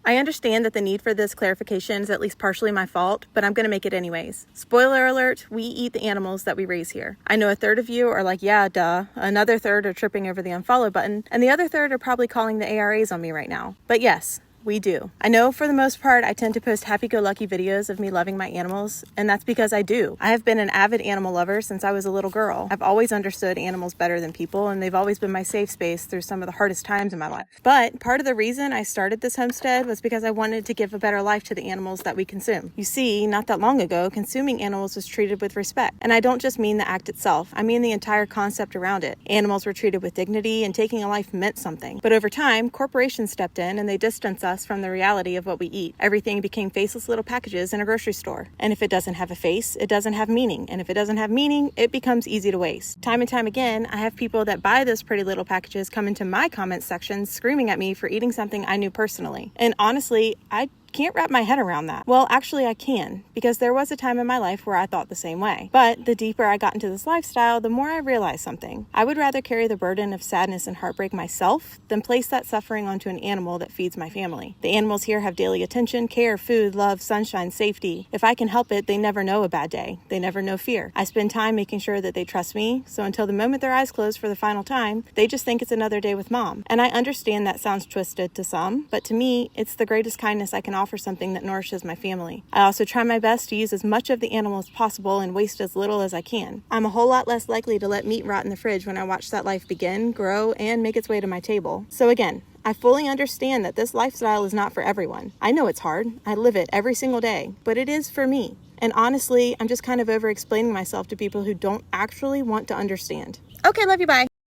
I understand that the need for this clarification is at least partially my fault, but I'm going to make it anyways. Spoiler alert, we eat the animals that we raise here. I know a third of you are like, yeah, duh. Another third are tripping over the unfollow button, and the other third are probably calling the ARAs on me right now. But yes, we do. I know for the most part, I tend to post happy-go-lucky videos of me loving my animals, and that's because I do. I have been an avid animal lover since I was a little girl. I've always understood animals better than people, and they've always been my safe space through some of the hardest times in my life. But part of the reason I started this homestead was because I wanted to give a better life to the animals that we consume. You see, not that long ago, consuming animals was treated with respect. And I don't just mean the act itself, I mean the entire concept around it. Animals were treated with dignity, and taking a life meant something. But over time, corporations stepped in and they distanced us from the reality of what we eat. Everything became faceless little packages in a grocery store. And if it doesn't have a face, it doesn't have meaning. And if it doesn't have meaning, it becomes easy to waste. Time and time again, I have people that buy those pretty little packages come into my comment section screaming at me for eating something I knew personally. And honestly, I can't wrap my head around that. Well, actually I can, because there was a time in my life where I thought the same way. But the deeper I got into this lifestyle, the more I realized something. I would rather carry the burden of sadness and heartbreak myself than place that suffering onto an animal that feeds my family. The animals here have daily attention, care, food, love, sunshine, safety. If I can help it, they never know a bad day. They never know fear. I spend time making sure that they trust me, so until the moment their eyes close for the final time, they just think it's another day with mom. And I understand that sounds twisted to some, but to me, it's the greatest kindness I can offer something that nourishes my family. I also try my best to use as much of the animal as possible and waste as little as I can. I'm a whole lot less likely to let meat rot in the fridge when I watch that life begin, grow, and make its way to my table. So again, I fully understand that this lifestyle is not for everyone. I know it's hard. I live it every single day, but it is for me. And honestly, I'm just kind of over explaining myself to people who don't actually want to understand. Okay, love you, bye.